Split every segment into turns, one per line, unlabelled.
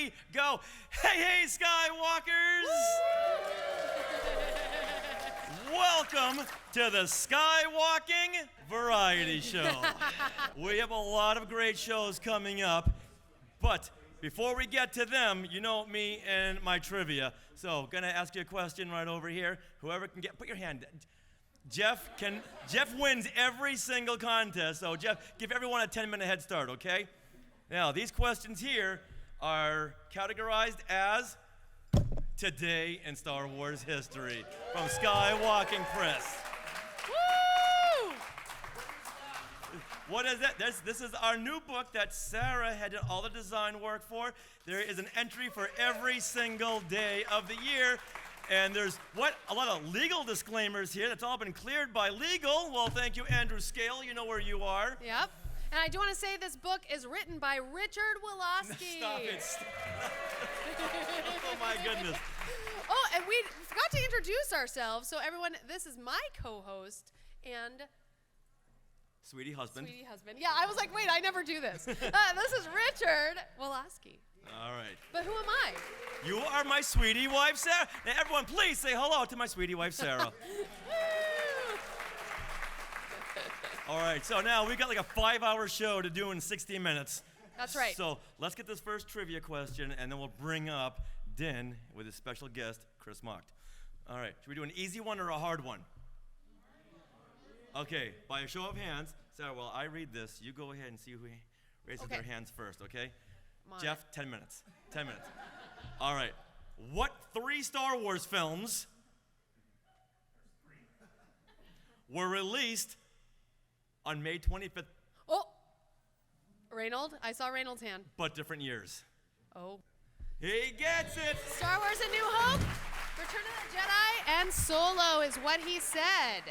3, go. Hey, Skywalkers! Welcome to the Skywalking Variety Show. We have a lot of great shows coming up, but before we get to them, you know me and my trivia. So, gonna ask you a question right over here. Whoever can put your hand down. Jeff wins every single contest, so Jeff, give everyone a 10-minute head start, okay? Now, these questions here are categorized as Today in Star Wars History from Skywalking Press.
Woo!
What is it? This is our new book that Sarah had done all the design work for. There is an entry for every single day of the year. And there's a lot of legal disclaimers here. That's all been cleared by legal. Well, thank you, Andrew Scale. You know where you are.
Yep. And I do want to say this book is written by Richard Woloski.
Stop it. Oh, my goodness.
Oh, and we forgot to introduce ourselves. So, everyone, this is my co-host and...
Sweetie husband.
Yeah, I was like, wait, I never do this. This is Richard Woloski.
All right.
But who am I?
You are my sweetie wife, Sarah. Now, everyone, please say hello to my sweetie wife, Sarah. All right, so now we got like a 5-hour show to do in 60 minutes.
That's right.
So let's get this first trivia question, and then we'll bring up Din with his special guest, Chris Macht. All right, should we do an easy one or a hard one? Okay, by a show of hands, Sarah, while I read this, you go ahead and see who raises their hands first, okay? Jeff, 10 minutes. 10 minutes. All right. What 3 Star Wars films were released on May 25th?
Oh, Reynold? I saw Reynold's hand.
But different years.
Oh.
He gets it!
Star Wars A New Hope, Return of the Jedi, and Solo is what he said.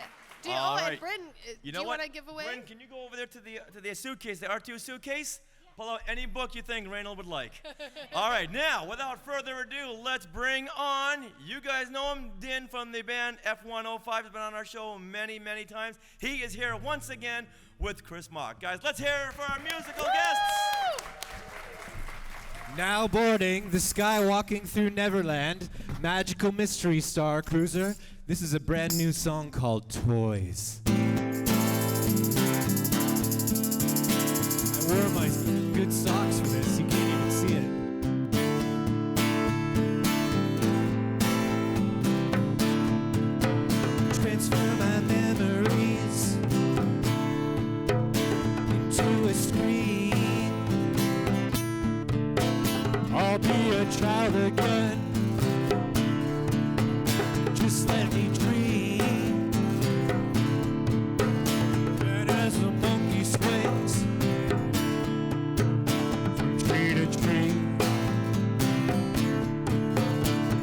And Bryn, do you want to give away?
Bryn, can you go over there to the suitcase, the R2 suitcase? Pull out any book you think Reynold would like. All right, now, without further ado, let's bring on, you guys know him, Din from the band F105 has been on our show many, many times. He is here once again with Chris Macht. Guys, let's hear it for our musical guests.
Now boarding the Skywalking Through Neverland Magical Mystery Star Cruiser. This is a brand new song called Toys. I wore my good socks for this, you can't even see it. Transfer my memories into a screen. I'll be a child again. Just let me dream. And as a monkey swings from tree to tree,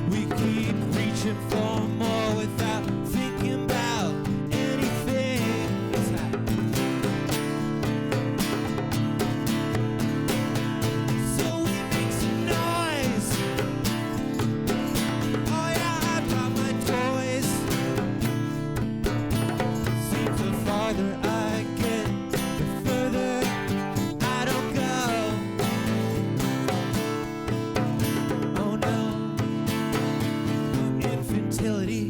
we keep reaching for more without thinking about anything. So we make some noise. Oh yeah, I brought my toys. Seems the farther I get, the further I don't go. Oh no, infantility,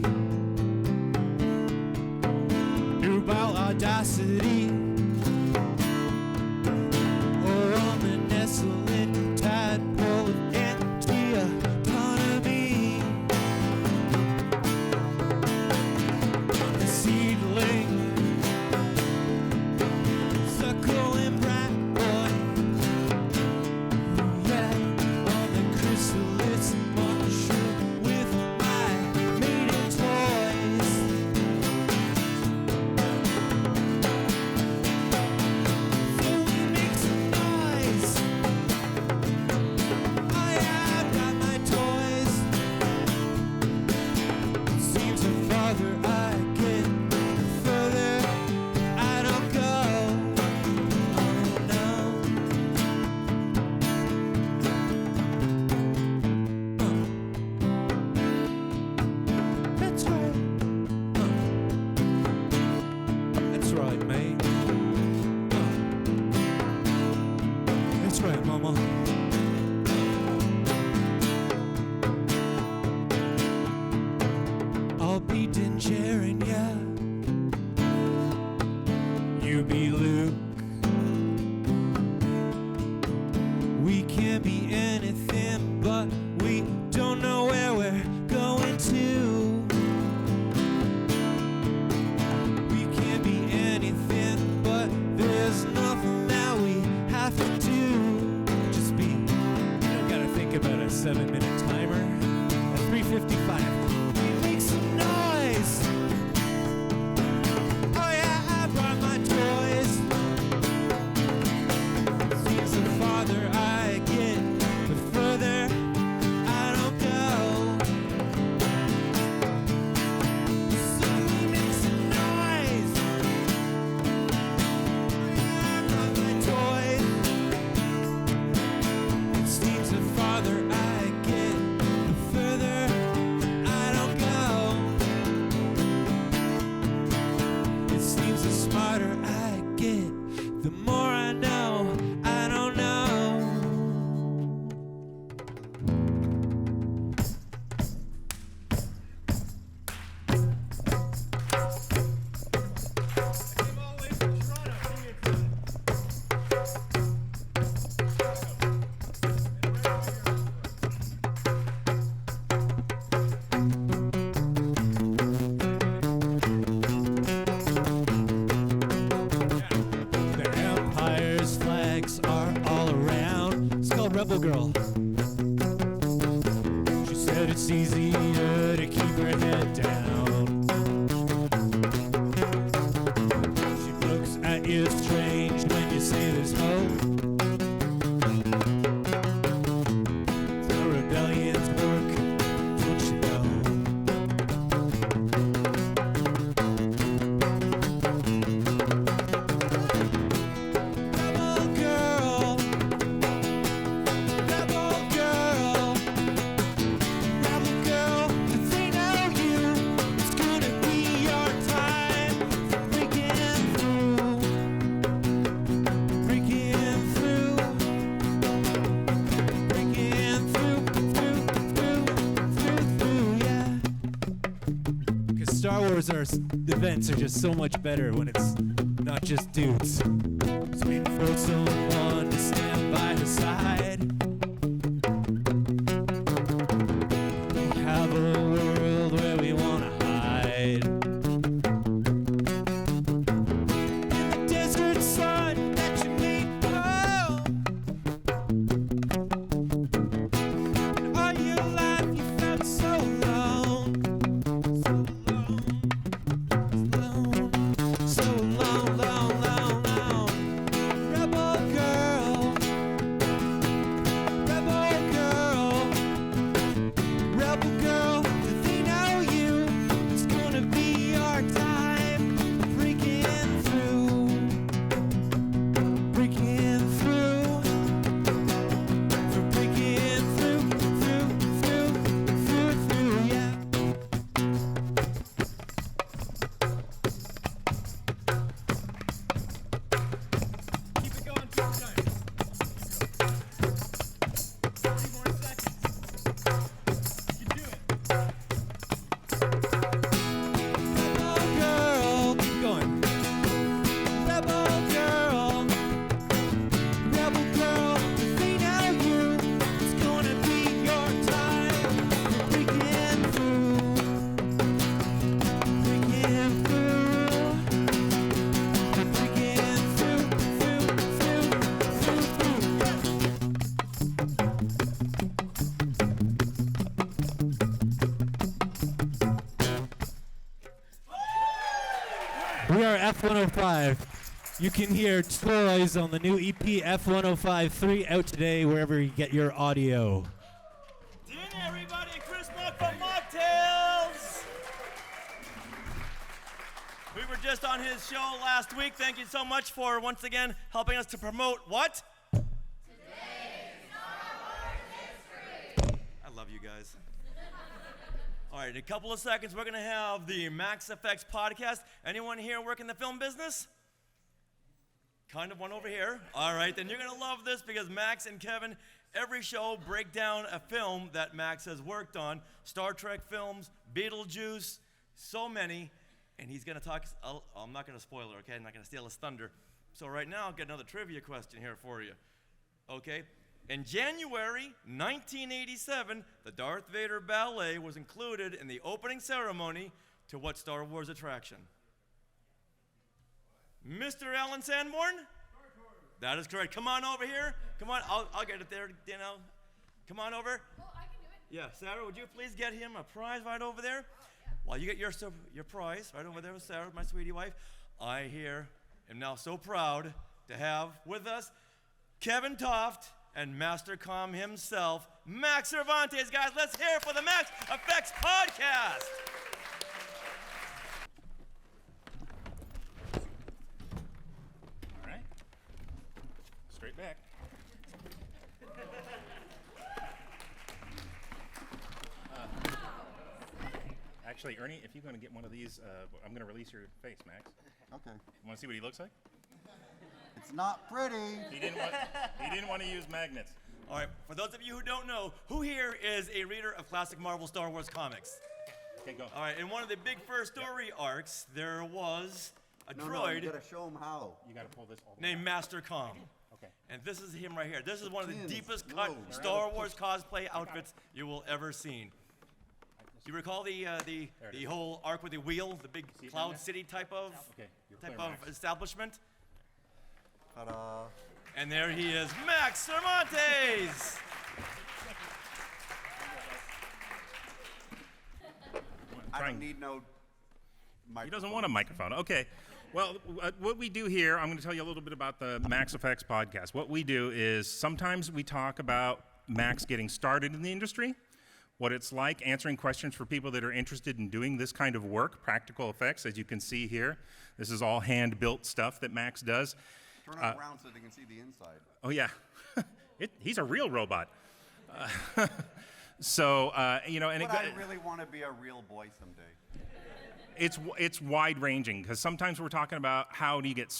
nubile audacity, or on the nestling tadpole of anti-autonomy. The seedling, suckle and brat boy, yeah, on the chrysalis mushroom with my maiden toys. So we make some noise. Oh yeah, I've got my toys. Seems the farther I get, the further I don't go. Oh no. That's right. That's right, mate. That's right, mama. you be Luke? We can be anything, but we don't know where we're going to. We can be anything, but there's nothing that we have to do. Just be, gotta think about a 7-minute timer. At 3:55, we make some noise. Oh yeah, I brought my toys. Seems the farther I get, the further I don't go. So we make some noise. I brought my toys. It seems the farther I get, the further I don't go. It seems the smarter I get, the more I know I don't know. The Empire's flags are all around. It's called Rebel Girl. She said it's easier to keep her head down. She looks at you strange when you say there's hope. The rebellion's work, don't you know? Rebel girl, rebel girl, rebel girl. If they know you, it's gonna be your time. Breaking through, breaking through, breaking through, yeah. Because Star Wars events are just so much better when it's not just dudes. So we for someone to stand by her side. We have a world where we wanna hide. In the desert sun that you made glow. And all your life you felt so alone. So alone, alone, alone, alone. Rebel girl, rebel girl, rebel girl. If they know you, it's gonna be your time. Breaking through, breaking through, for breaking through, yeah. Keep it going, keep it going. 30 more seconds. You can do it. Rebel girl, keep going. Rebel girl, rebel girl. If they know you, it's gonna be your time. Breaking through, breaking through, breaking through, We are F105. You can hear Toys on the new EP F105 3 out today wherever you get your audio.
Ding, everybody, Chris Buck from Machtails. We were just on his show last week. Thank you so much for once again helping us to promote what? I love you guys. All right, in a couple of seconds, we're going to have the Max EFX Podcast. Anyone here work in the film business? Kind of one over here. All right, then you're going to love this because Max and Kevin, every show, break down a film that Max has worked on. Star Trek films, Beetlejuice, so many. and he's going to talk. I'm not going to spoil it, okay? I'm not going to steal his thunder. So right now, I'll get another trivia question here for you, okay? In January 1987, the Darth Vader ballet was included in the opening ceremony to what Star Wars attraction? Mr. Alan Sanborn? That is correct. Come on over here. Come on, I'll get it there, Come on over.
Oh, I can do it.
Yeah, Sarah, would you please get him a prize right over there? While you get your prize right over there with Sarah, my sweetie wife, I here am now so proud to have with us Kevin Toft and Master Com himself, Max Cervantes. Guys, let's hear it for the Max EFX Podcast.
All right. Straight back. Actually, Ernie, if you're going to get one of these, I'm going to release your face, Max.
Okay.
You want to see what he looks like?
It's not pretty.
He didn't want to use magnets.
All right, for those of you who don't know, who here is a reader of classic Marvel Star Wars comics?
Okay, go.
All right, in one of the big first story arcs, there was a
No,
droid
you gotta show them how.
You got to pull this all the way
named
out.
Master Com.
Okay.
And this is him right here. This is one of the
Pins.
deepest cut
Whoa.
Star Wars cosplay outfits you will ever seen. Do you recall the whole arc with the wheel, the big
See it down
Cloud
there?
City type of
Okay, you're clear, Max.
establishment?
Ta-da.
And there he is, Max Cervantes.
I don't need no microphone.
He doesn't want a microphone. Okay. Well, what we do here, I'm going to tell you a little bit about the Max EFX Podcast. What we do is sometimes we talk about Max getting started in the industry, what it's like answering questions for people that are interested in doing this kind of work, practical effects, as you can see here. This is all hand-built stuff that Max does.
Turn it around so they can see the inside.
Oh, yeah. He's a real robot. So, you know, and
But I really want to be a real boy someday.
it's wide-ranging because sometimes we're talking about how he got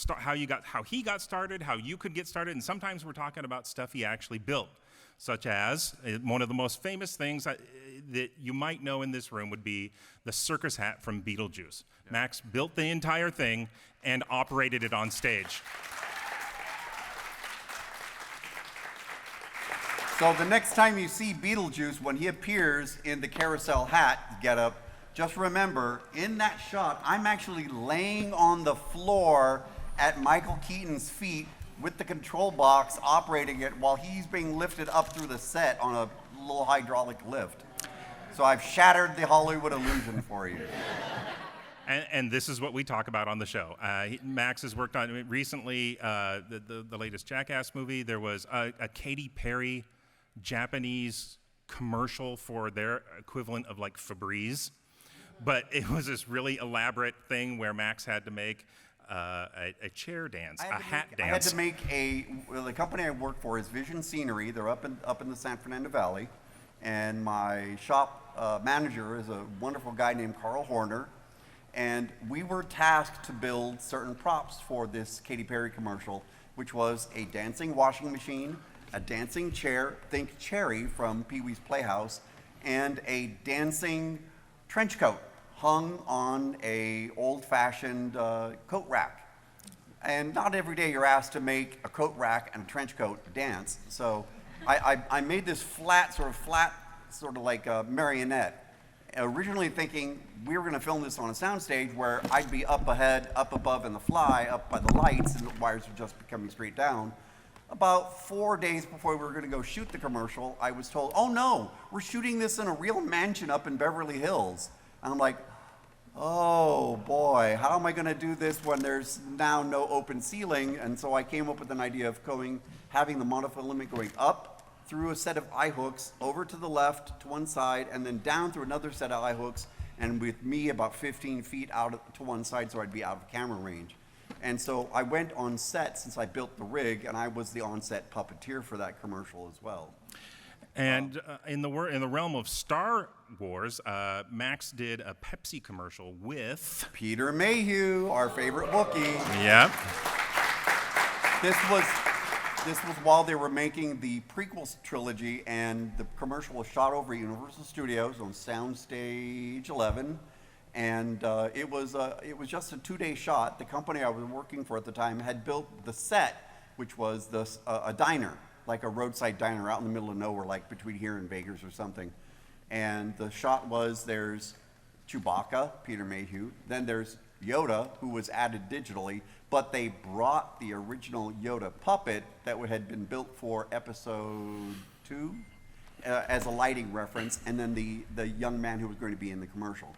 started, how you could get started, and sometimes we're talking about stuff he actually built, such as one of the most famous things that you might know in this room would be the circus hat from Beetlejuice. Yeah. Max built the entire thing and operated it on stage.
So the next time you see Beetlejuice, when he appears in the carousel hat getup, just remember, in that shot, I'm actually laying on the floor at Michael Keaton's feet with the control box operating it while he's being lifted up through the set on a little hydraulic lift. So I've shattered the Hollywood illusion for you.
And this is what we talk about on the show. Max has worked on recently the latest Jackass movie. There was a Katy Perry Japanese commercial for their equivalent of like Febreze. But it was this really elaborate thing where Max had to make a chair dance, a hat dance.
I had to make the company I work for is Vision Scenery. They're up in the San Fernando Valley. And my shop manager is a wonderful guy named Carl Horner. And we were tasked to build certain props for this Katy Perry commercial, which was a dancing washing machine, a dancing chair, think Cherry from Pee-wee's Playhouse, and a dancing trench coat hung on a old-fashioned coat rack. And not every day you're asked to make a coat rack and a trench coat dance. So I made this flat, sort of like a marionette. Originally thinking we were going to film this on a soundstage where I'd be up ahead, up above in the fly, up by the lights, and the wires were just coming straight down. About 4 days before we were going to go shoot the commercial, I was told, oh no, we're shooting this in a real mansion up in Beverly Hills. And I'm like, oh boy, how am I going to do this when there's now no open ceiling? And so I came up with an idea of having the monofilament going up through a set of eye hooks, over to the left to one side, and then down through another set of eye hooks, and with me about 15 feet out to one side so I'd be out of camera range. And so I went on set since I built the rig, and I was the on-set puppeteer for that commercial as well.
And in the realm of Star Wars, Max did a Pepsi commercial with
Peter Mayhew, our favorite Wookiee.
Yep.
This was while they were making the prequel trilogy, and the commercial was shot over at Universal Studios on Soundstage 11. And it was just a 2-day shot. The company I was working for at the time had built the set, which was a diner, like a roadside diner out in the middle of nowhere, like between here and Vegas or something. And the shot was, there's Chewbacca, Peter Mayhew, then there's Yoda, who was added digitally, but they brought the original Yoda puppet that had been built for episode 2 as a lighting reference, and then the young man who was going to be in the commercial.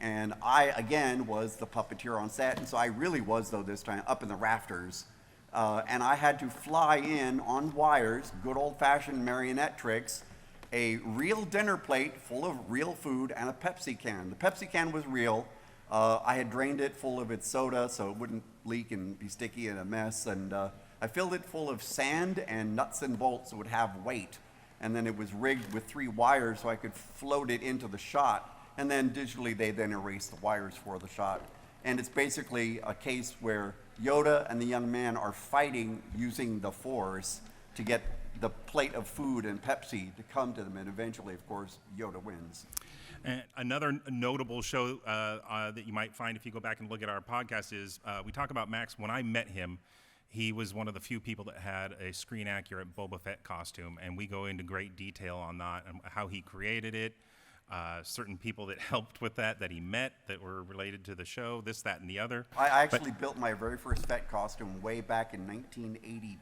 And I, again, was the puppeteer on set, and so I really was, though, this time, up in the rafters. And I had to fly in on wires, good old-fashioned marionette tricks, a real dinner plate full of real food, and a Pepsi can. The Pepsi can was real. I had drained it full of its soda so it wouldn't leak and be sticky and a mess. And I filled it full of sand and nuts and bolts so it would have weight. And then it was rigged with 3 wires so I could float it into the shot. And then digitally, they then erased the wires for the shot. And it's basically a case where Yoda and the young man are fighting using the Force to get the plate of food and Pepsi to come to them. And eventually, of course, Yoda wins.
And another notable show that you might find if you go back and look at our podcast is we talk about Max. When I met him, he was one of the few people that had a screen-accurate Boba Fett costume, and we go into great detail on that and how he created it, certain people that helped with that he met that were related to the show, this, that, and the other.
I actually built my very first Fett costume way back in 1982.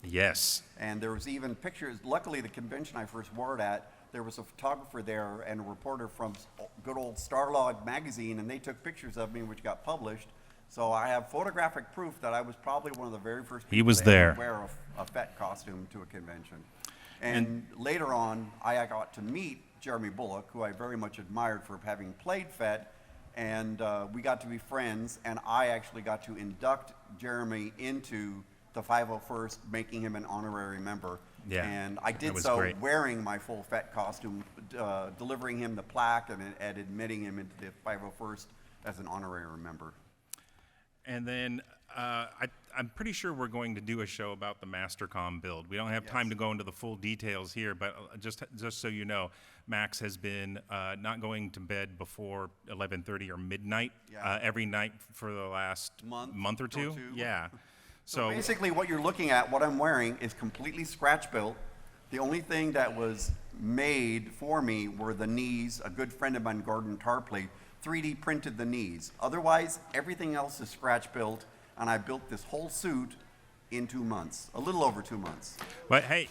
Yes.
And there was even pictures. Luckily, the convention I first wore it at, there was a photographer there and a reporter from good old Starlog magazine, and they took pictures of me, which got published. So I have photographic proof that I was probably one of the very first people
to
wear a Fett costume to a convention. And later on, I got to meet Jeremy Bullock, who I very much admired for having played Fett, and we got to be friends, and I actually got to induct Jeremy into the 501st, making him an honorary member.
Yeah,
and I did
was
so
great.
Wearing my full Fett costume, delivering him the plaque and admitting him into the 501st as an honorary member.
And then I'm pretty sure we're going to do a show about the Mastercom build. We don't have time to go into the full details here, but just so you know, Max has been not going to bed before 11:30 or midnight every night for the last month or two. Yeah.
So basically what you're looking at, what I'm wearing, is completely scratch built. The only thing that was made for me were the knees. A good friend of mine, Gordon Tarpley, 3D printed the knees. Otherwise, everything else is scratch built, and I built this whole suit in 2 months, a little over 2 months.
But hey,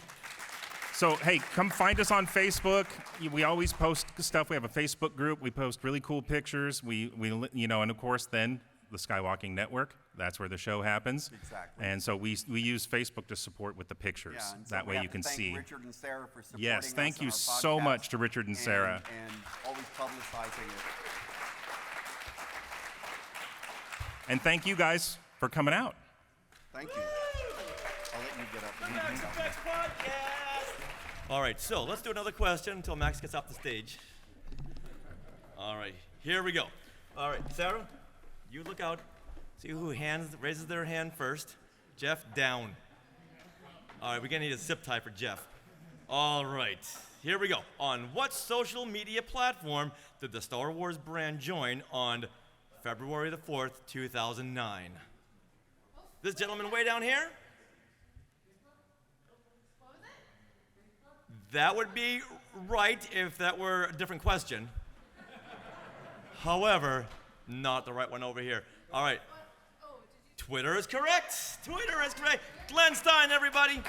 come find us on Facebook. We always post stuff. We have a Facebook group. We post really cool pictures. We and of course then the Skywalking Network. That's where the show happens.
Exactly.
And so we use Facebook to support with the pictures.
Yeah, and so
that way you can
thank
see.
Richard and Sarah for supporting
yes, thank
us
you
on our
so
podcast
much to Richard and Sarah.
And always publicizing it.
And thank you guys for coming out.
Thank you. I'll let you get up.
The Max EFX Podcast. All right, so let's do another question until Max gets off the stage. All right, here we go. All right, Sarah, you look out. See who raises their hand first. Jeff, down. All right, we're gonna need a zip tie for Jeff. All right, here we go. On what social media platform did the Star Wars brand join on February the 4th, 2009? This gentleman way down here? That would be right if that were a different question. However, not the right one over here. All right. Twitter is correct. Twitter is correct. Glenn Stein, everybody.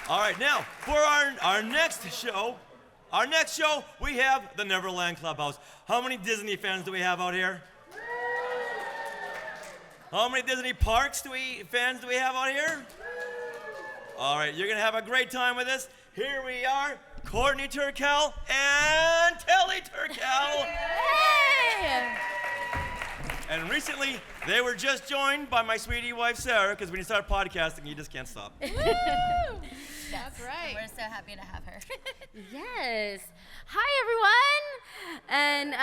All right, now for our next show, we have the Neverland Clubhouse. How many Disney fans do we have out here? How many Disney parks fans do we have out here? All right, you're gonna have a great time with us. Here we are, Courtney Turkel and Telly Turkel.
Hey!
And recently, they were just joined by my sweetie wife, Sarah, because when you start podcasting, you just can't stop.
That's right.
We're so happy to have her.
Yes. Hi, everyone, and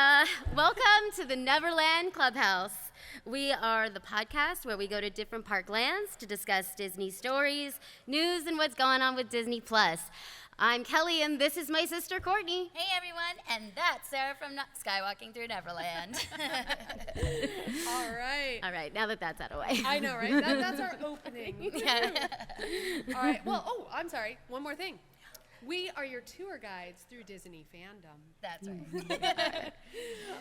welcome to the Neverland Clubhouse. We are the podcast where we go to different park lands to discuss Disney stories, news, and what's going on with Disney+. I'm Kelly, and this is my sister Courtney.
Hey everyone, and that's Sarah from Skywalking Through Neverland.
All right.
All right, now that that's out of the way.
I know, right? That's our opening.
Yeah.
All right. Well, I'm sorry. One more thing. We are your tour guides through Disney fandom.
That's right.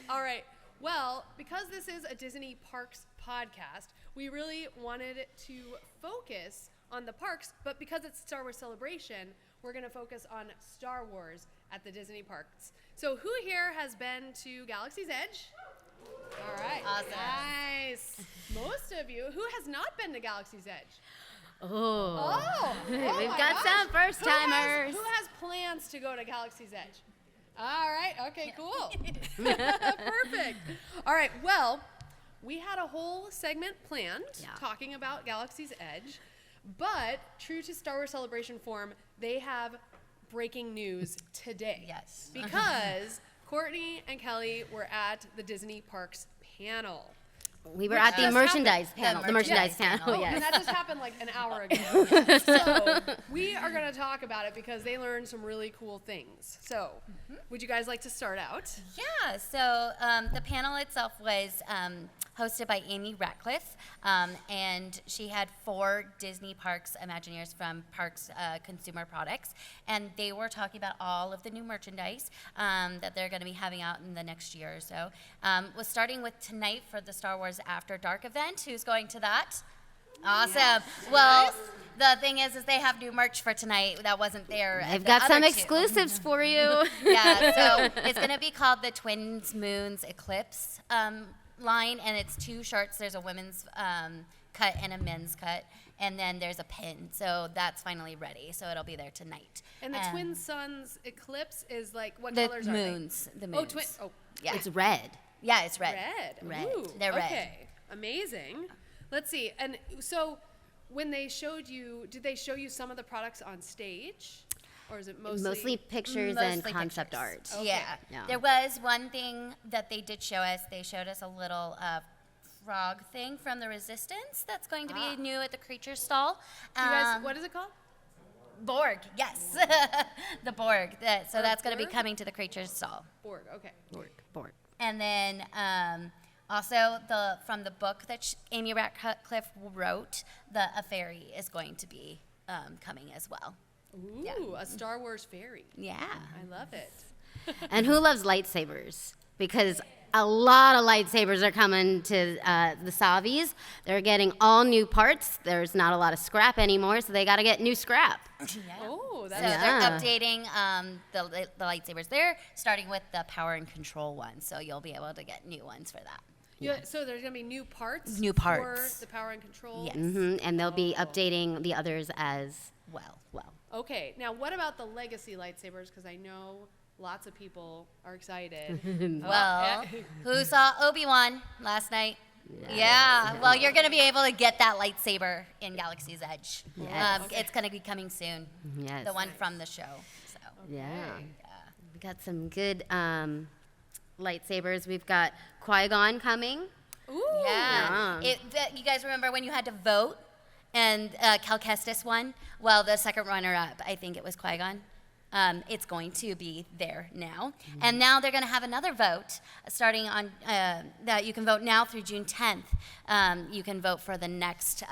All right. Well, because this is a Disney Parks podcast, we really wanted to focus on the parks, but because it's Star Wars Celebration, we're going to focus on Star Wars at the Disney parks. So who here has been to Galaxy's Edge? All right.
Awesome.
Nice. Most of you. Who has not been to Galaxy's Edge?
Oh.
We've
We've got some first timers.
Who has plans to go to Galaxy's Edge? All right. Okay, cool. Perfect. All right. Well, we had a whole segment planned talking about Galaxy's Edge, but true to Star Wars Celebration form, they have breaking news today.
Yes.
Because Courtney and Kelly were at the Disney Parks panel.
We were at the merchandise panel. The merchandise panel,
And
yes.
that just happened like an hour ago. So we are going to talk about it because they learned some really cool things. So would you guys like to start out?
Yeah, so the panel itself was hosted by Amy Ratcliffe, and she had 4 Disney Parks Imagineers from Parks Consumer Products, and they were talking about all of the new merchandise that they're going to be having out in the next year or so. We're starting with tonight for the Star Wars After Dark event. Who's going to that? Awesome.
Yes.
Well, the thing is they have new merch for tonight that wasn't there. at
I've
the
got
other
some
2.
exclusives for you.
Yeah, so it's going to be called the Twins Moons Eclipse line, and it's 2 shirts. There's a women's cut and a men's cut, and then there's a pin. So that's finally ready. So it'll be there tonight.
And the Twin Suns Eclipse is like, what
The
colors
moons.
are
The
they?
moons.
Yeah.
It's red.
Yeah, it's red.
Red.
Red.
Ooh,
They're red.
Okay. Amazing. Let's see. And so when they showed you, did they show you some of the products on stage? Or is it
Mostly pictures and
Mostly
concept
pictures.
art.
Yeah.
Yeah.
There was one thing that they did show us. They showed us a little frog thing from the Resistance that's going to be new at the creature stall.
You guys, what is it called?
Borg, yes. The Borg. So that's going to be
Borg?
coming to the creature stall.
Borg. Okay.
Borg.
And then also from the book that Amy Ratcliffe wrote, a fairy is going to be coming as well.
Ooh, a Star Wars fairy.
Yeah.
I love it.
And who loves lightsabers? Because a lot of lightsabers are coming to the Savis. They're getting all new parts. There's not a lot of scrap anymore, so they got to get new scrap.
Oh,
So
that's
they're updating the lightsabers. They're starting with the power and control one, so you'll be able to get new ones for that.
yeah. So there's going to be new parts?
New parts.
For the power and control?
Yes.
And they'll be updating the others as well.
Okay. Now, what about the legacy lightsabers? Because I know lots of people are excited.
Well, who saw Obi-Wan last night? Yeah. Well, you're going to be able to get that lightsaber in Galaxy's Edge.
Yes.
It's going to be coming soon.
Yes.
The one from the show. So.
Yeah. We got some good lightsabers. We've got Qui-Gon coming.
Ooh.
Yeah. You guys remember when you had to vote and Cal Kestis won? Well, the second runner-up, I think it was Qui-Gon. It's going to be there now. And now they're going to have another vote starting on that you can vote now through June 10th. You can vote for the next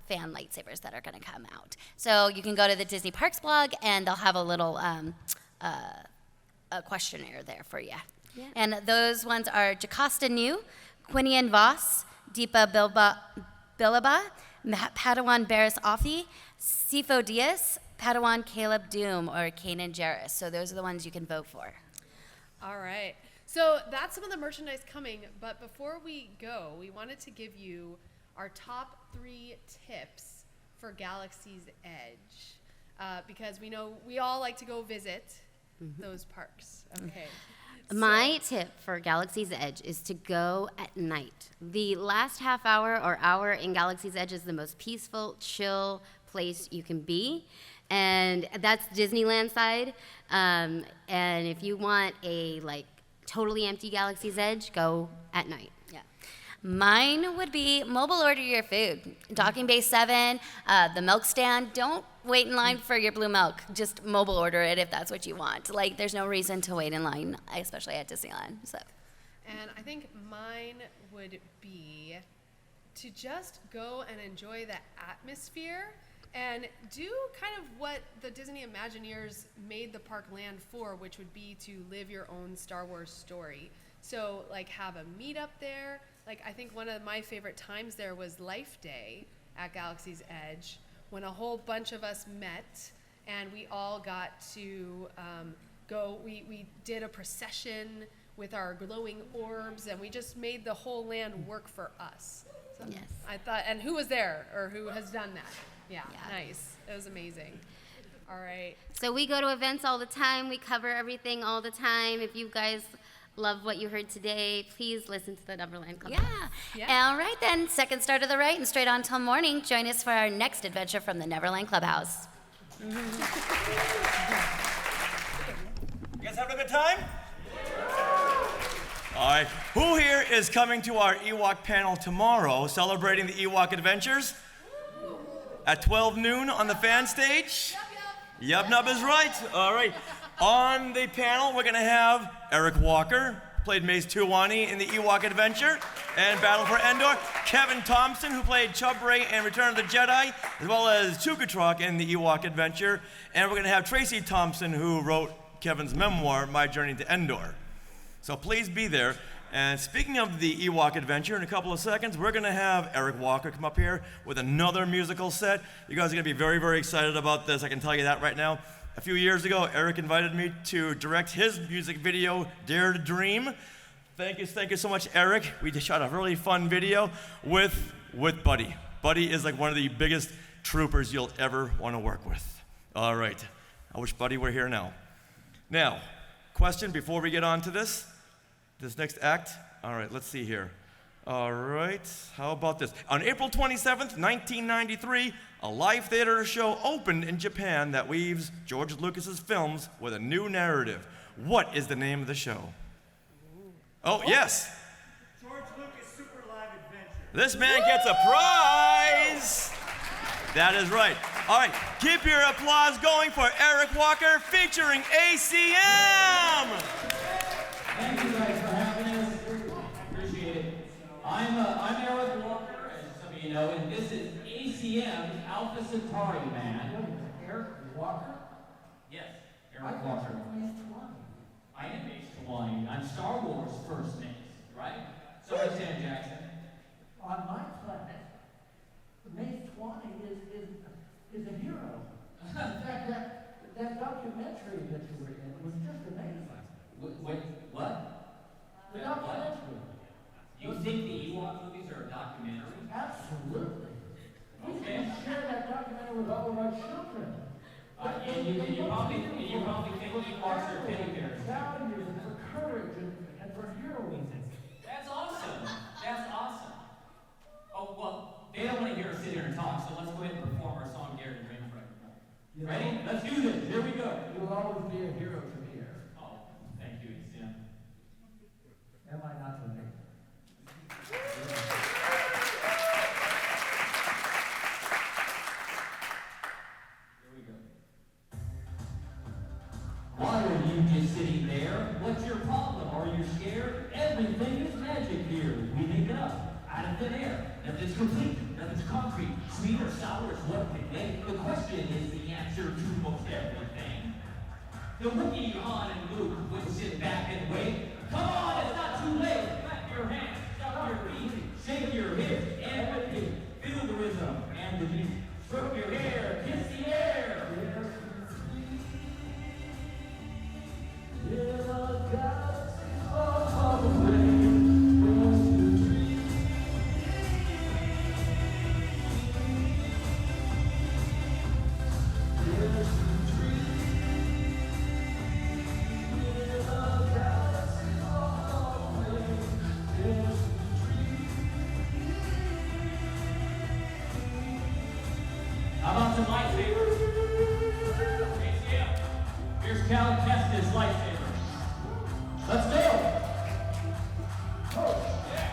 fan lightsabers that are going to come out. So you can go to the Disney Parks blog, and they'll have a little a questionnaire there for you. Yeah. And those ones are Jocasta Nu, Quinian Voss, Deepa Bilaba, Padawan Barris Offie, Sifo Diaz, Padawan Caleb Doom, or Kanan Jarrus. So those are the ones you can vote for.
All right. So that's some of the merchandise coming. But before we go, we wanted to give you our top 3 tips for Galaxy's Edge. Because we know we all like to go visit those parks. Okay.
My tip for Galaxy's Edge is to go at night. The last half hour or hour in Galaxy's Edge is the most peaceful, chill place you can be. And that's Disneyland side. And if you want a totally empty Galaxy's Edge, go at night.
Yeah. Mine would be mobile order your food. Docking Bay 7, the milk stand. Don't wait in line for your blue milk. Just mobile order it if that's what you want. Like, there's no reason to wait in line, especially at Disneyland. So.
And I think mine would be to just go and enjoy the atmosphere and do kind of what the Disney Imagineers made the park land for, which would be to live your own Star Wars story. So, like, have a meetup there. Like, I think one of my favorite times there was Life Day at Galaxy's Edge, when a whole bunch of us met and we all got to we did a procession with our glowing orbs, and we just made the whole land work for us. So
Yes.
I thought, and who was there, or who has done that? Yeah,
Yeah.
nice. It was amazing. All right.
So we go to events all the time. We cover everything all the time. If you guys love what you heard today, please listen to the Neverland Clubhouse.
Yeah. All right, then. Second star to the right and straight on till morning. Join us for our next adventure from the Neverland Clubhouse.
You guys having a good time? All right. Who here is coming to our Ewok panel tomorrow, celebrating the Ewok adventures? At 12 noon on the fan stage? Yub Nub is right. All right. On the panel, we're going to have Eric Walker, played Mace Tuwani in the Ewok Adventure and Battle for Endor. Kevin Thompson, who played Chubray in Return of the Jedi, as well as Chukatron in the Ewok Adventure. And we're going to have Tracy Thompson, who wrote Kevin's memoir, My Journey to Endor. So please be there. And speaking of the Ewok Adventure, in a couple of seconds, we're going to have Eric Walker come up here with another musical set. You guys are going to be very, very excited about this. I can tell you that right now. A few years ago, Eric invited me to direct his music video, Dare to Dream. Thank you so much, Eric. We just shot a really fun video with Buddy. Buddy is like one of the biggest troopers you'll ever want to work with. All right. I wish Buddy were here now. Now, question before we get on to this next act. All right, let's see here. All right, how about this? On April 27th, 1993, a live theater show opened in Japan that weaves George Lucas's films with a new narrative. What is the name of the show? Oh, yes.
George Lucas Super Live Adventure.
This man gets a prize. That is right. All right, keep your applause going for Eric Walker featuring ACM.
Thank you guys for having us. Appreciate it. I'm Eric Walker, as some of you know, and this is ACM Alpha Centauri Man. Eric Walker? Yes, Eric Walker. I am Mace Tuwani. I'm Star Wars first Mace, right? So is Sam Jackson.
On my planet, Mace Tuwani is a hero. In fact, that documentary that you were in was just amazing.
Wait, what?
The documentary.
You think the Ewok movies are a documentary?
Absolutely. We
Okay.
can share that documentary with all of our children.
And you probably think Ewoks are teddy bears.
Values and for courage and for heroism.
That's awesome. That's awesome. Oh, well, they don't want to hear us sit here and talk, so let's go ahead and perform our song, Dare to Dream, for everybody.
You know,
Ready? Let's do this. Here we go.
You will always be a hero to me, Eric.
Oh, thank you, Sam.
Am I not to me?
Here we go. Why are you just sitting there? What's your problem? Are you scared? Everything is magic here. We make it up out of thin air. Nothing's complete. Nothing's concrete. Sweet or sour is what we make. The question is the answer to most everything. The Wookiee, Han, and Luke would sit back and wait. Come on, it's not too late. Clap your hands, stomp your feet, shake your hips, and repeat. Feel the rhythm and the beat. Stroke your hair, kiss the air. How about some lightsabers? ACM. Here's Cal Kestis lightsaber. Let's go. Oh, yeah.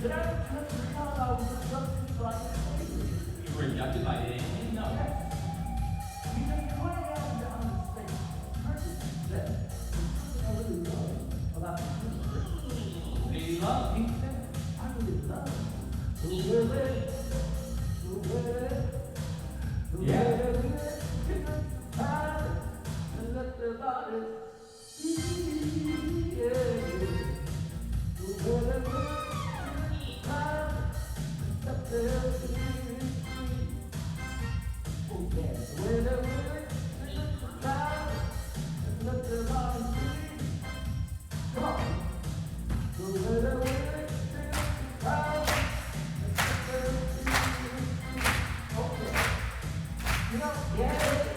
Did I ever tell you how I was abducted by slavery?
You were abducted by the alien? No.
We've been going out into outer space. Purchase said, I really love about the universe.
What do you love?
I really love the way, pick up the time and let the bodies see, yeah. The way they work, time, let their spirit free. Oh yeah, the way they work, pick up the time and let their bodies free. Come on. The way they work, pick up the time and let their spirit free. Okay. You know, yeah.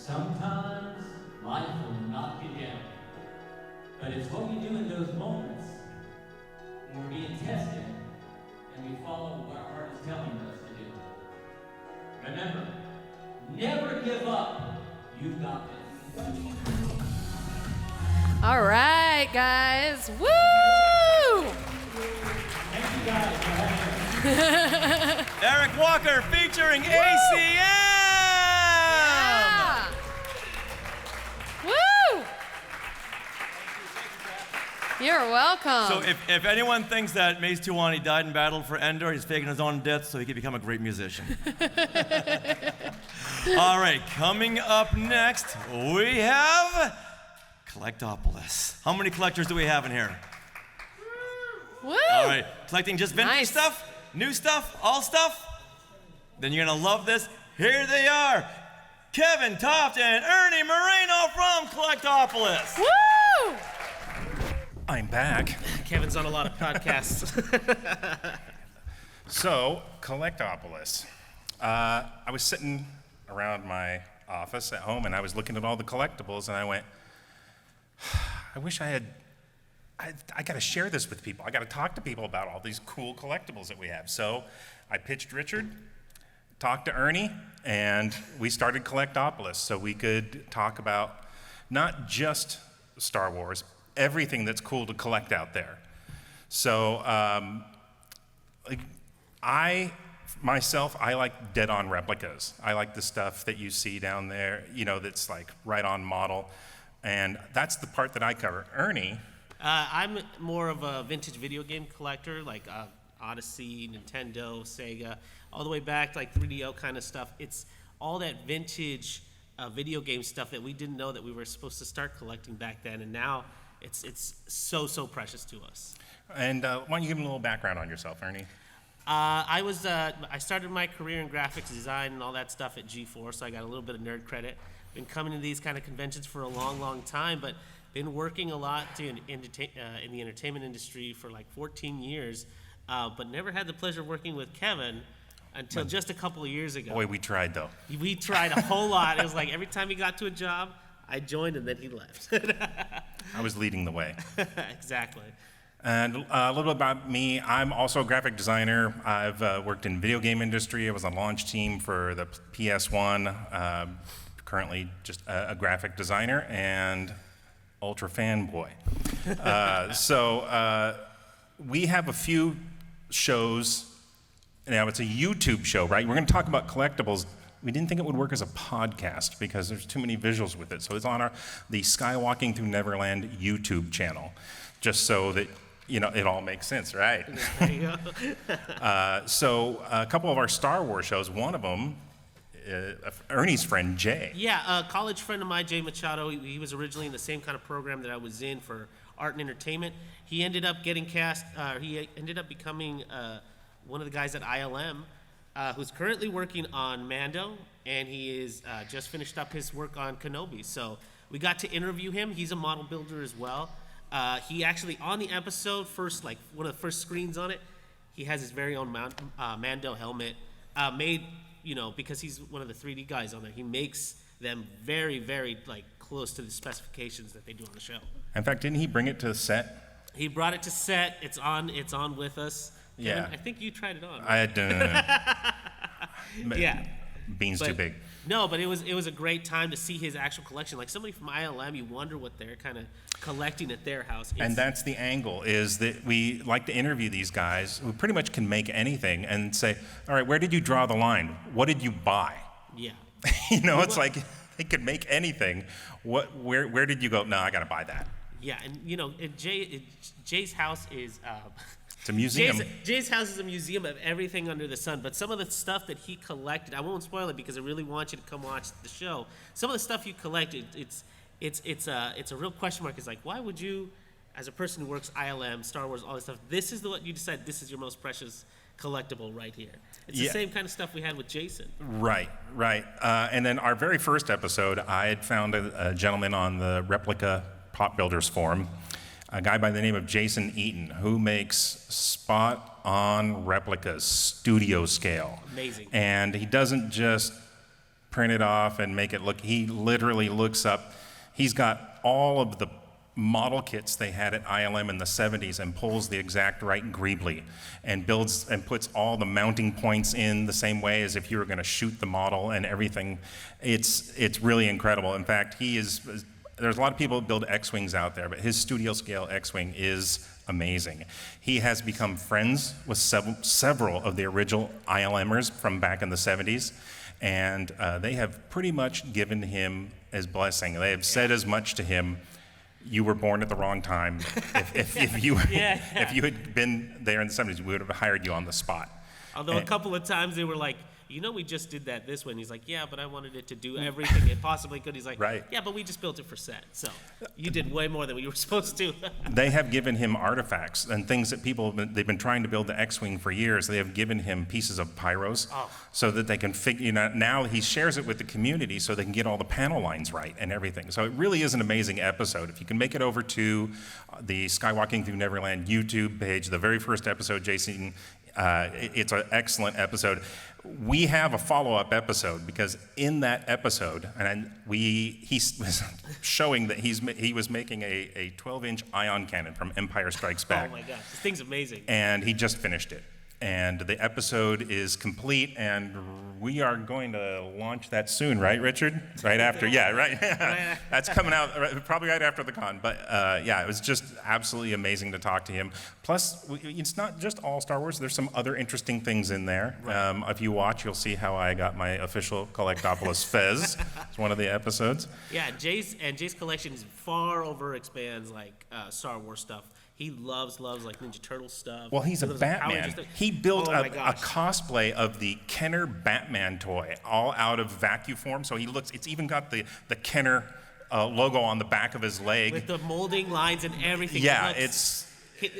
Sometimes life will knock you down. But it's what we do in those moments when we're being tested and we follow what our heart is telling us to do. Remember, never give up. You've got this.
All right, guys. Woo!
Thank you guys for having us.
Eric Walker featuring ACM!
Yeah. Woo! You're welcome.
So if anyone thinks that Mace Tuwani died in battle for Endor, he's faking his own death so he could become a great musician. All right, coming up next, we have Collectopolis. How many collectors do we have in here?
Woo!
All right, collecting just vintage
Nice.
stuff, new stuff, all stuff? Then you're gonna love this. Here they are, Kevin Toft and Ernie Moreno from Collectopolis.
Woo!
I'm back.
Kevin's on a lot of podcasts.
So, Collectopolis. I was sitting around my office at home and I was looking at all the collectibles and I went, I wish I gotta share this with people. I gotta talk to people about all these cool collectibles that we have. So I pitched Richard, talked to Ernie, and we started Collectopolis so we could talk about not just Star Wars, everything that's cool to collect out there. So I like dead-on replicas. I like the stuff that you see down there, that's like right-on model, and that's the part that I cover. Ernie?
I'm more of a vintage video game collector, like Odyssey, Nintendo, Sega, all the way back to like 3DO kind of stuff. It's all that vintage video game stuff that we didn't know that we were supposed to start collecting back then, and now it's so precious to us.
And why don't you give them a little background on yourself, Ernie?
I started my career in graphics design and all that stuff at G4, so I got a little bit of nerd credit. Been coming to these kind of conventions for a long time, but been working a lot in the entertainment industry for like 14 years, but never had the pleasure of working with Kevin until just a couple of years ago.
Boy, we tried though.
We tried a whole lot. It was like every time he got to a job, I joined and then he left.
I was leading the way.
Exactly.
And a little bit about me, I'm also a graphic designer. I've worked in video game industry. I was on launch team for the PS1, currently just a graphic designer and ultra fanboy. So we have a few shows. Now it's a YouTube show, right? We're gonna talk about collectibles. We didn't think it would work as a podcast because there's too many visuals with it. So it's on the Skywalking Through Neverland YouTube channel, just so that it all makes sense, right?
There you go.
So a couple of our Star Wars shows, one of them, Ernie's friend, Jay.
Yeah, a college friend of mine, Jay Machado, he was originally in the same kind of program that I was in for art and entertainment. He ended up getting cast, he ended up becoming one of the guys at ILM, who's currently working on Mando, and he is just finished up his work on Kenobi. So we got to interview him. He's a model builder as well. He actually, on the episode, one of the first screens on it, he has his very own Mando helmet made, because he's one of the 3D guys on there. He makes them very, very close to the specifications that they do on the show.
In fact, didn't he bring it to the set?
He brought it to set. It's on with us.
Yeah.
Kevin, I think you tried it on.
Right?
Yeah.
Beans too big.
No, but it was a great time to see his actual collection. Like somebody from ILM, you wonder what they're kind of collecting at their house.
And that's the angle, is that we like to interview these guys who pretty much can make anything and say, all right, where did you draw the line? What did you buy?
Yeah.
It's like they could make anything. Where did you go? No, I got to buy that.
Yeah, and Jay's house is...
It's a museum.
Jay's house is a museum of everything under the sun, but some of the stuff that he collected, I won't spoil it because I really want you to come watch the show. Some of the stuff you collected, it's a real question mark. It's like, why would you, as a person who works ILM, Star Wars, all this stuff, this is what you decide this is your most precious collectible right here. It's the same kind of stuff we had with Jason.
Right. And then our very first episode, I had found a gentleman on the Replica Pop Builders Forum, a guy by the name of Jason Eaton, who makes spot-on replicas, studio scale.
Amazing.
And he doesn't just print it off and make it look, he literally looks up, he's got all of the model kits they had at ILM in the 70s and pulls the exact right greebly and builds and puts all the mounting points in the same way as if you were gonna shoot the model and everything. It's really incredible. In fact, there's a lot of people that build X-Wings out there, but his studio scale X-Wing is amazing. He has become friends with several of the original ILMers from back in the 70s, and they have pretty much given him his blessing. They have said as much to him, you were born at the wrong time. If you had been there in the 70s, we would have hired you on the spot.
Although a couple of times they were like, we just did that this way. And he's like, yeah, but I wanted it to do everything it possibly could. He's like,
right.
Yeah, but we just built it for set. So you did way more than you were supposed to.
They have given him artifacts and things that they've been trying to build the X-Wing for years. They have given him pieces of pyros so that they can figure, now he shares it with the community so they can get all the panel lines right and everything. So it really is an amazing episode. If you can make it over to the Skywalking Through Neverland YouTube page, the very first episode, Jason, it's an excellent episode. We have a follow-up episode because in that episode, and he was showing that he was making a 12-inch ion cannon from Empire Strikes Back.
Oh my gosh, this thing's amazing.
And he just finished it. And the episode is complete, and we are going to launch that soon, right, Richard? Right after, yeah, right. That's coming out probably right after the con. But yeah, it was just absolutely amazing to talk to him. Plus, it's not just all Star Wars. There's some other interesting things in there. Right. If you watch, you'll see how I got my official Collectopolis fez. It's one of the episodes.
Yeah, Jay's collection far expands like Star Wars stuff. He loves like Ninja Turtle stuff.
Well, he's a Batman. He built a cosplay of the Kenner Batman toy, all out of vacuum form. So he looks. It's even got the Kenner logo on the back of his leg
with the molding lines and everything.
Yeah,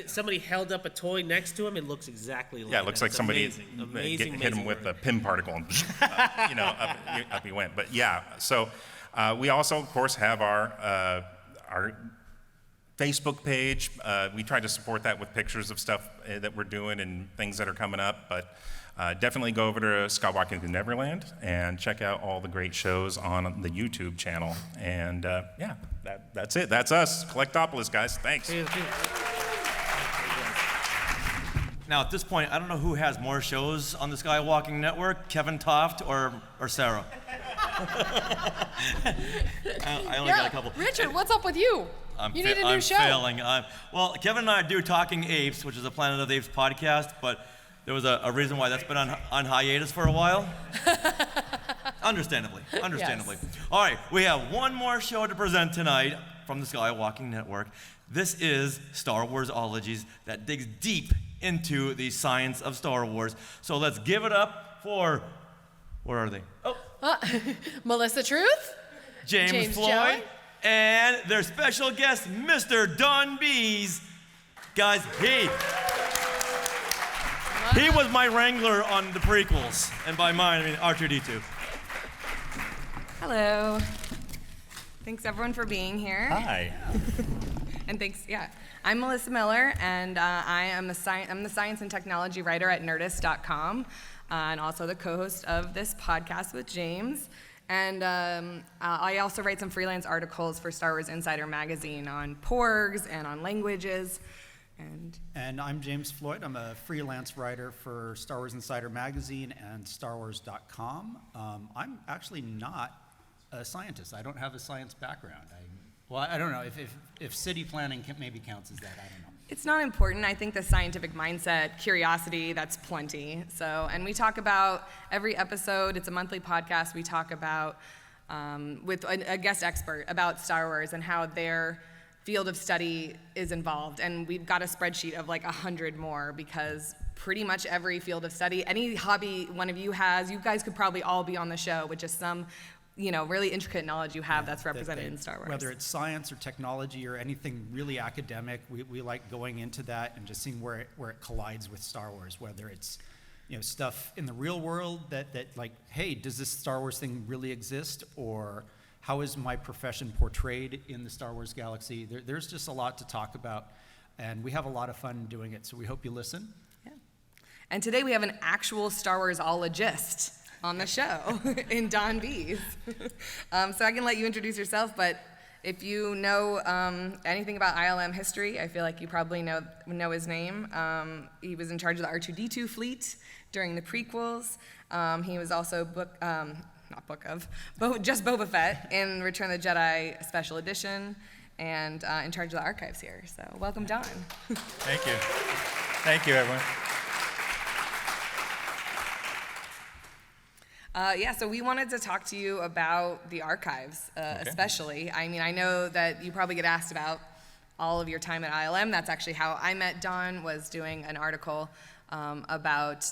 somebody held up a toy next to him. It looks exactly like.
Yeah, it looks like somebody
amazing
hit him with a Pym particle, and up he went. But yeah, so we also, of course, have our Facebook page. We try to support that with pictures of stuff that we're doing and things that are coming up, but definitely go over to Skywalking Through Neverland and check out all the great shows on the YouTube channel. And yeah, that's it. That's us, Collectopolis, guys. Thanks.
Now, at this point, I don't know who has more shows on the Skywalking Network, Kevin Toft or Sarah. I only got a couple.
Richard, what's up with you? You need a new show.
I'm failing. Well, Kevin and I do Talking Apes, which is a Planet of the Apes podcast, but there was a reason why that's been on hiatus for a while. Understandably. Yes. All right, we have one more show to present tonight from the Skywalking Network. This is Star Warsologies that digs deep into the science of Star Wars. So let's give it up for, where are they? Oh,
Melissa Truth,
James Floyd,
Joey,
and their special guest, Mr. Don Bees. Guys, he was my wrangler on the prequels, and by mine, I mean R2-D2.
Hello. Thanks everyone for being here.
Hi.
And thanks, I'm Melissa Miller, and I'm the science and technology writer at Nerdist.com, and also the co-host of this podcast with James. And I also write some freelance articles for Star Wars Insider magazine on porgs and on languages.
And I'm James Floyd. I'm a freelance writer for Star Wars Insider magazine and StarWars.com. I'm actually not a scientist. I don't have a science background. I don't know if city planning maybe counts as that. I don't know.
It's not important. I think the scientific mindset, curiosity, that's plenty. So, and we talk about every episode. It's a monthly podcast. We talk about with a guest expert about Star Wars and how their field of study is involved. And we've got a spreadsheet of like 100 more because pretty much every field of study, any hobby one of you has, you guys could probably all be on the show with just some really intricate knowledge you have that's represented in Star Wars.
Whether it's science or technology or anything really academic, we like going into that and just seeing where it collides with Star Wars, whether it's stuff in the real world that like, hey, does this Star Wars thing really exist? Or how is my profession portrayed in the Star Wars galaxy? There's just a lot to talk about, and we have a lot of fun doing it, so we hope you listen.
Yeah. And today we have an actual Star Warsologist on the show in Don Bees. So I can let you introduce yourself, but if you know anything about ILM history, I feel like you probably know his name. He was in charge of the R2-D2 fleet during the prequels. He was also just Boba Fett in Return of the Jedi Special Edition, and in charge of the archives here. So welcome, Don.
Thank you. Thank you, everyone.
So we wanted to talk to you about the archives, especially. I mean, I know that you probably get asked about all of your time at ILM. That's actually how I met Don, was doing an article about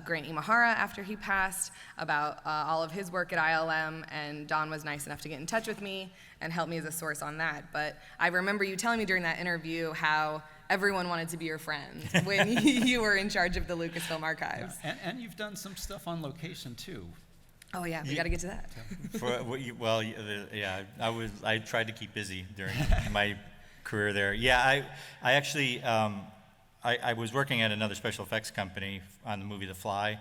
Grant Imahara after he passed, about all of his work at ILM, and Don was nice enough to get in touch with me and help me as a source on that. But I remember you telling me during that interview how everyone wanted to be your friend when you were in charge of the Lucasfilm archives.
And you've done some stuff on location too.
Oh yeah, we got to get to that.
I tried to keep busy during my career there. Yeah, I actually I was working at another special effects company on the movie The Fly,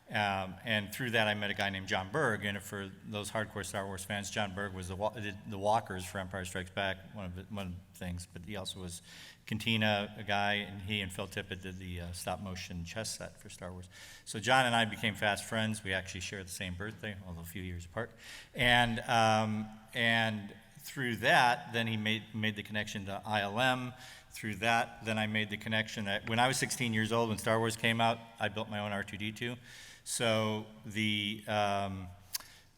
And through that, I met a guy named John Berg. And for those hardcore Star Wars fans, John Berg was did the walkers for Empire Strikes Back, one of the things. But he also was Cantina, a guy, and he and Phil Tippett did the stop-motion chess set for Star Wars. So John and I became fast friends. We actually share the same birthday, although a few years apart. And through that, then he made the connection to ILM. Through that, then I made the connection that when I was 16 years old, when Star Wars came out, I built my own R2-D2. So the guy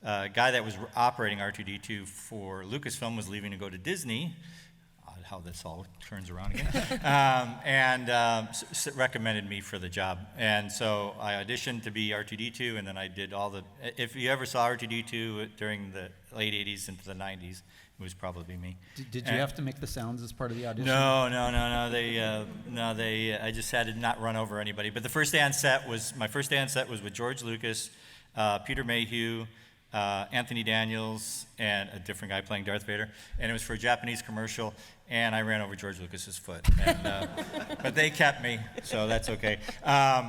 that was operating R2-D2 for Lucasfilm was leaving to go to Disney. Odd how this all turns around again. Recommended me for the job. And so I auditioned to be R2-D2, and then I did all the... If you ever saw R2-D2 during the late 80s into the 90s, it was probably me.
Did you have to make the sounds as part of the audition?
No. I just had to not run over anybody. But my first day on set was with George Lucas, Peter Mayhew, Anthony Daniels, and a different guy playing Darth Vader. And it was for a Japanese commercial, and I ran over George Lucas's foot. And, but they kept me, so that's okay.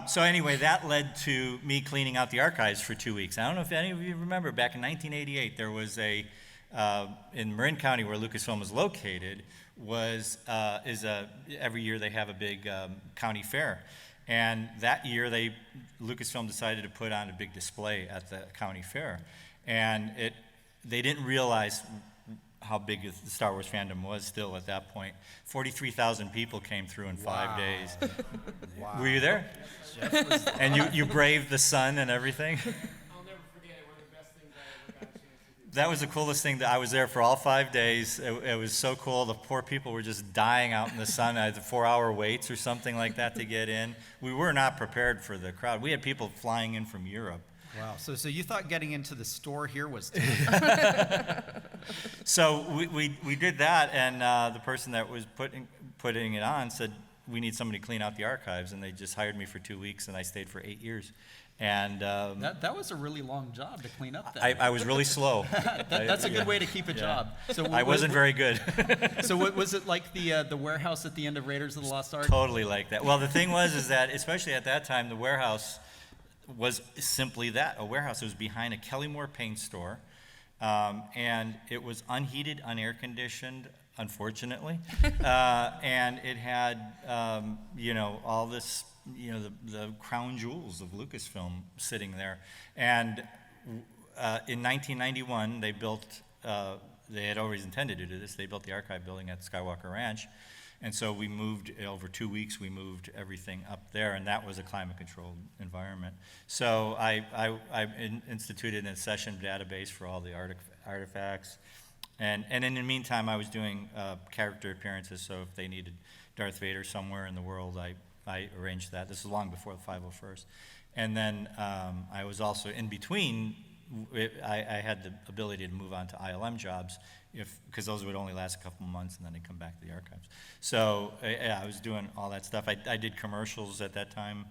So anyway, that led to me cleaning out the archives for 2 weeks. I don't know if any of you remember, back in 1988, there was in Marin County, where Lucasfilm is located, every year they have a big county fair. And that year, Lucasfilm decided to put on a big display at the county fair. And they didn't realize how big the Star Wars fandom was still at that point. 43,000 people came through in 5 days. Wow. Were you there? And you braved the sun and everything? That was the coolest thing. That I was there for all 5 days. It was so cool. The poor people were just dying out in the sun. I had 4-hour waits or something like that to get in. We were not prepared for the crowd. We had people flying in from Europe.
Wow. So you thought getting into the store here was
So we did that, and the person that was putting it on said, we need somebody to clean out the archives, and they just hired me for 2 weeks, and I stayed for 8 years. And
that was a really long job to clean up that.
I was really slow.
That's a good way to keep a job. So
I wasn't very good.
So was it like the warehouse at the end of Raiders of the Lost Ark?
Totally like that. Well, the thing is that, especially at that time, the warehouse was simply that, a warehouse. It was behind a Kellymore paint store, and it was unheated, unair conditioned, unfortunately, and it had all this. The crown jewels of Lucasfilm sitting there. And in 1991, they had always intended to do this. They built the archive building at Skywalker Ranch. And so we moved, over 2 weeks, we moved everything up there, and that was a climate-controlled environment. So I instituted an accession database for all the artifacts. And in the meantime, I was doing character appearances, so if they needed Darth Vader somewhere in the world, I arranged that. This is long before the 501st. And then I was also, in between, I had the ability to move on to ILM jobs, because those would only last a couple months, and then they'd come back to the archives. So I was doing all that stuff. I did commercials at that time.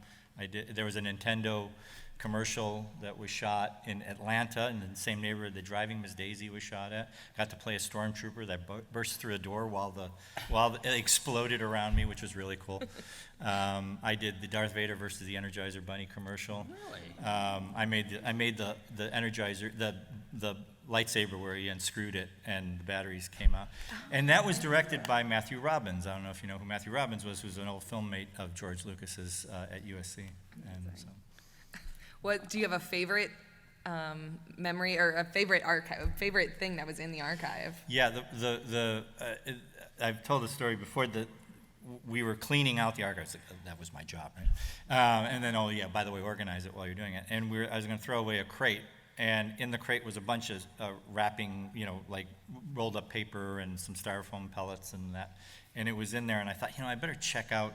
There was a Nintendo commercial that was shot in Atlanta, in the same neighborhood the Driving Miss Daisy was shot at. Got to play a stormtrooper that burst through a door while it exploded around me, which was really cool. I did the Darth Vader versus the Energizer Bunny commercial.
Really?
I made the Energizer, the lightsaber where he unscrewed it and the batteries came out. And that was directed by Matthew Robbins. I don't know if you know who Matthew Robbins was, who was an old filmmate of George Lucas's at USC. And so.
What do you have a favorite memory or a favorite archive, favorite thing that was in the archive?
Yeah, I've told the story before that we were cleaning out the archives. That was my job, right? And then, by the way, organize it while you're doing it. And I was going to throw away a crate, and in the crate was a bunch of wrapping, like rolled up paper and some styrofoam pellets and that. And it was in there, and I thought, I better check out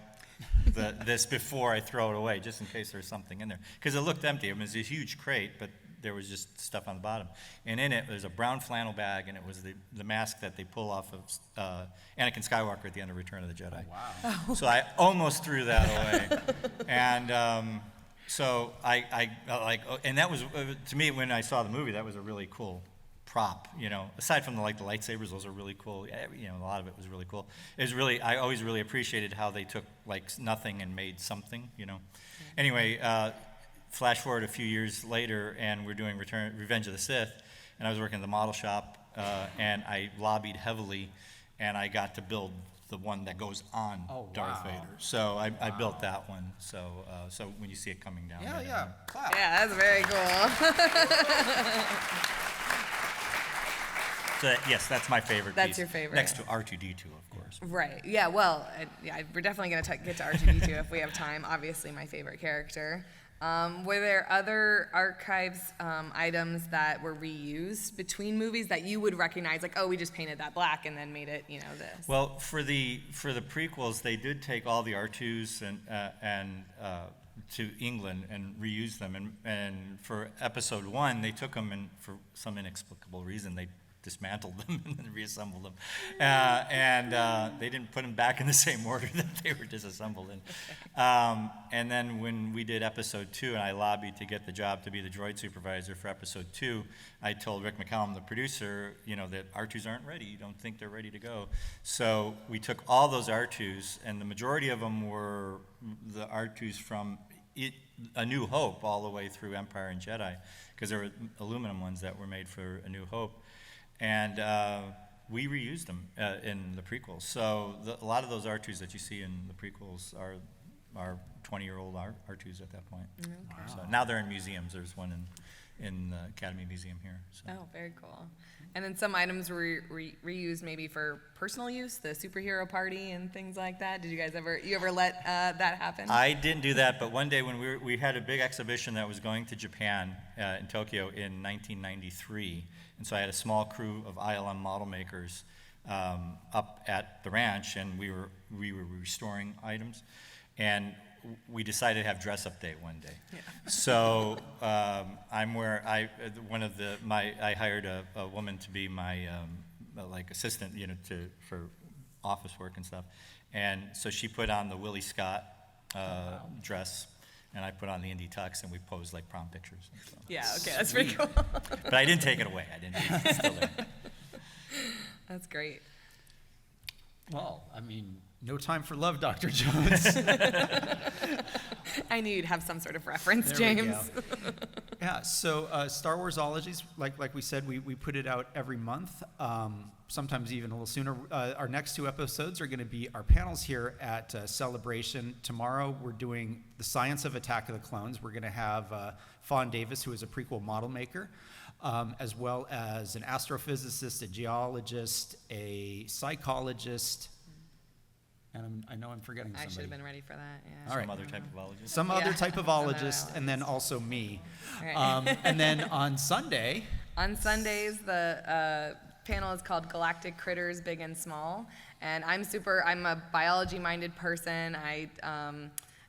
this before I throw it away, just in case there's something in there. Because it looked empty. It was a huge crate, but there was just stuff on the bottom. And in it, there's a brown flannel bag, and it was the mask that they pull off of Anakin Skywalker at the end of Return of the Jedi.
Oh, wow.
So I almost threw that away. And so and that was, to me, when I saw the movie, that was a really cool prop, aside from the lightsabers, those are really cool. A lot of it was really cool. It was really, I always really appreciated how they took nothing and made something, Anyway, flash forward a few years later, and we're doing Revenge of the Sith, and I was working at the model shop, and I lobbied heavily, and I got to build the one that goes on Darth Vader. So I built that one. So when you see it coming down.
Yeah. Clap.
Yeah, that's very cool.
So yes, that's my favorite
That's
piece.
your favorite.
Next to R2-D2, of course.
Right. Yeah. Well, we're definitely going to get to R2-D2 if we have time. Obviously, my favorite character. Were there other archives items that were reused between movies that you would recognize, like, oh, we just painted that black and then made it, this?
Well, for the prequels, they did take all the R2s and to England and reuse them. And for Episode 1, they took them, and for some inexplicable reason, they dismantled them and then reassembled them. They didn't put them back in the same order that they were disassembled in. And then when we did Episode 2, and I lobbied to get the job to be the droid supervisor for Episode 2, I told Rick McCallum, the producer, that R2s aren't ready. You don't think they're ready to go. So we took all those R2s, and the majority of them were the R2s from A New Hope all the way through Empire and Jedi, because there were aluminum ones that were made for A New Hope. And we reused them in the prequels. So a lot of those R2s that you see in the prequels are 20-year-old R2s at that point.
Okay.
So now they're in museums. There's one in the Academy Museum here. So.
Oh, very cool. And then some items were reused maybe for personal use, the superhero party and things like that. Did you guys ever let that happen?
I didn't do that, but one day when we had a big exhibition that was going to Japan in Tokyo in 1993, and so I had a small crew of ILM model makers up at the ranch, and we were restoring items, and we decided to have dress-up day one day. Yeah. So I hired a woman to be my assistant, for office work and stuff, and so she put on the Willie Scott dress, and I put on the Indy tux, and we posed like prom pictures. So.
Yeah, okay, that's pretty cool.
But I didn't take it away. It's still there.
That's great.
Well, no time for love, Dr. Jones.
I knew you'd have some sort of reference,
There
James.
we go. Yeah, so Star Warsologies, like we said, we put it out every month, sometimes even a little sooner. Our next 2 episodes are going to be our panels here at Celebration. Tomorrow we're doing the science of Attack of the Clones. We're going to have Fawn Davis, who is a prequel model maker, as well as an astrophysicist, a geologist, a psychologist, and I know I'm forgetting somebody.
I should have been ready for that, yeah.
All right. Some other type of ologist.
Some other type of ologist, and then also me.
Right.
And then on Sunday.
On Sundays, the panel is called Galactic Critters, Big and Small. And I'm a biology-minded person. I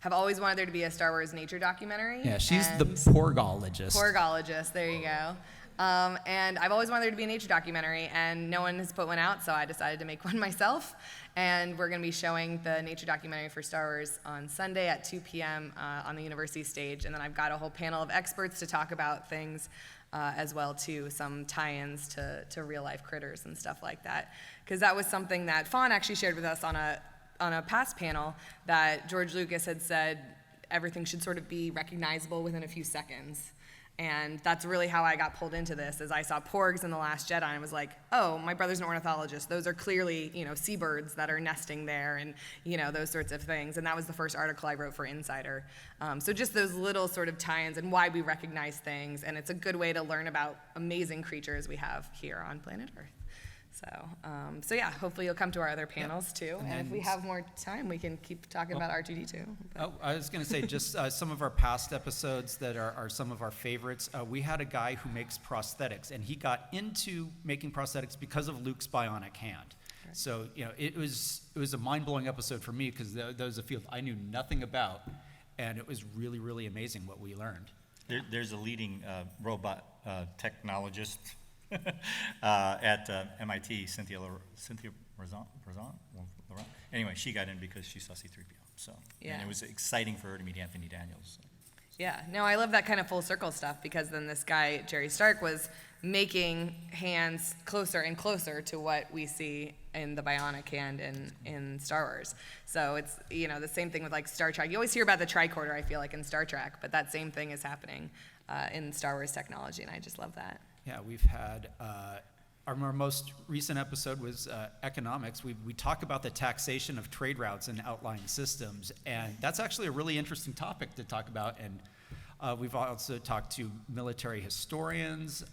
have always wanted there to be a Star Wars nature documentary.
Yeah, she's the porgologist.
Porgologist, there you go. And I've always wanted there to be a nature documentary, and no one has put one out, so I decided to make one myself. And we're going to be showing the nature documentary for Star Wars on Sunday at 2 p.m. On the university stage. And then I've got a whole panel of experts to talk about things as well, too, some tie-ins to real-life critters and stuff like that. Because that was something that Fawn actually shared with us on a past panel, that George Lucas had said everything should sort of be recognizable within a few seconds. And that's really how I got pulled into this, as I saw porgs in The Last Jedi, and I was like, oh, my brother's an ornithologist. Those are clearly, seabirds that are nesting there, and, those sorts of things. And that was the first article I wrote for Insider. So just those little sort of tie-ins and why we recognize things, and it's a good way to learn about amazing creatures we have here on planet Earth. So yeah, hopefully you'll come to our other panels too. And if we have more time, we can keep talking about R2-D2.
Oh, I was going to say just some of our past episodes that are some of our favorites. We had a guy who makes prosthetics, and he got into making prosthetics because of Luke's bionic hand. Right. So it was a mind-blowing episode for me, because that was a field I knew nothing about, and it was really, really amazing what we learned.
There's a leading robot technologist at MIT, Cynthia Laurent. Anyway, she got in because she saw C-3PO. So,
yeah.
And it was exciting for her to meet Anthony Daniels. So.
Yeah, no, I love that kind of full circle stuff, because then this guy, Jerry Stark, was making hands closer and closer to what we see in the Bionic hand in Star Wars. So it's, the same thing with like Star Trek. You always hear about the tricorder, I feel like, in Star Trek, but that same thing is happening in Star Wars technology, and I just love that.
Yeah, we've had, our most recent episode was economics. We talk about the taxation of trade routes and outlying systems, and that's actually a really interesting topic to talk about. And we've also talked to military historians,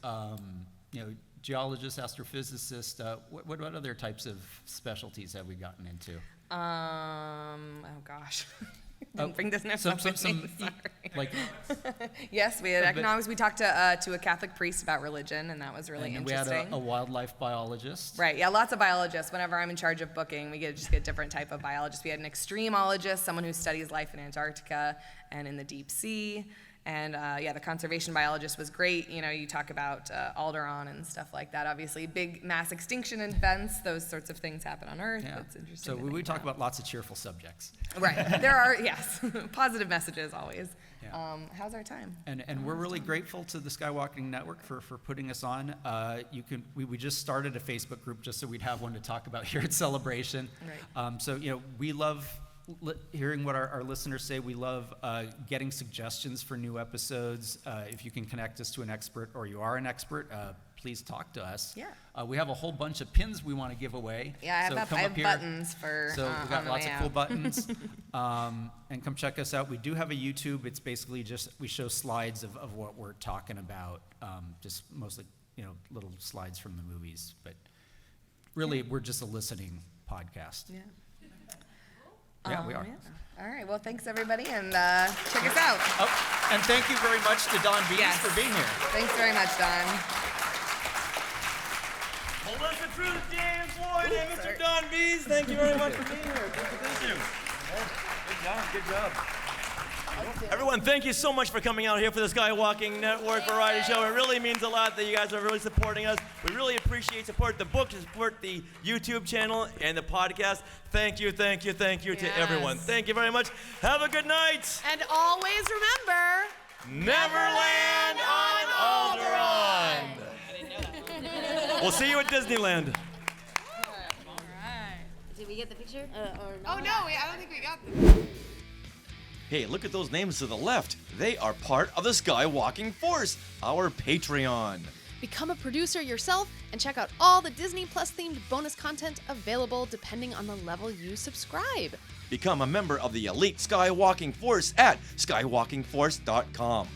geologists, astrophysicists. What other types of specialties have we gotten into?
Oh gosh. Don't bring this next up with me, sorry.
Like,
yes, we had economics. We talked to a Catholic priest about religion, and that was really interesting.
We had a wildlife biologist.
Right, yeah, lots of biologists. Whenever I'm in charge of booking, we just get different type of biologists. We had an extremeologist, someone who studies life in Antarctica and in the deep sea. And the conservation biologist was great. You talk about Alderaan and stuff like that. Obviously, big mass extinction events, those sorts of things happen on Earth.
Yeah.
It's interesting.
So we talk about lots of cheerful subjects.
Right. There are, yes, positive messages always.
Yeah.
How's our time?
And we're really grateful to the Skywalking Network for putting us on. We just started a Facebook group just so we'd have one to talk about here at Celebration.
Right.
We love hearing what our listeners say. We love getting suggestions for new episodes. If you can connect us to an expert, or you are an expert, please talk to us.
Yeah.
We have a whole bunch of pins we want to give away.
Yeah, I have
here.
buttons for.
So we've got lots of cool
out.
buttons. And come check us out. We do have a YouTube. It's basically just we show slides of what we're talking about. Just mostly little slides from the movies, but really we're just a listening podcast.
Yeah.
Yeah, we are.
Yeah. All right. Well, thanks everybody, and check us out.
Oh, and thank you very much to Don Bees for being here.
Thanks very much, Don.
Melissa Cruz, James Lloyd, and Mr. Don Bees, thank you very much for being here. Thank you. Good job. Everyone, thank you so much for coming out here for the Skywalking Network Variety Show. It really means a lot that you guys are really supporting us. We really appreciate support the book, support the YouTube channel, and the podcast. Thank you to everyone. Thank you very much. Have a good night.
And always remember,
Neverland on Alderaan. We'll see you at Disneyland.
Did we get the picture?
Oh no, I don't think we got them.
Hey, look at those names to the left. They are part of the Skywalking Force, our Patreon.
Become a producer yourself and check out all the Disney Plus themed bonus content available depending on the level you subscribe.
Become a member of the elite Skywalking Force at skywalkingforce.com.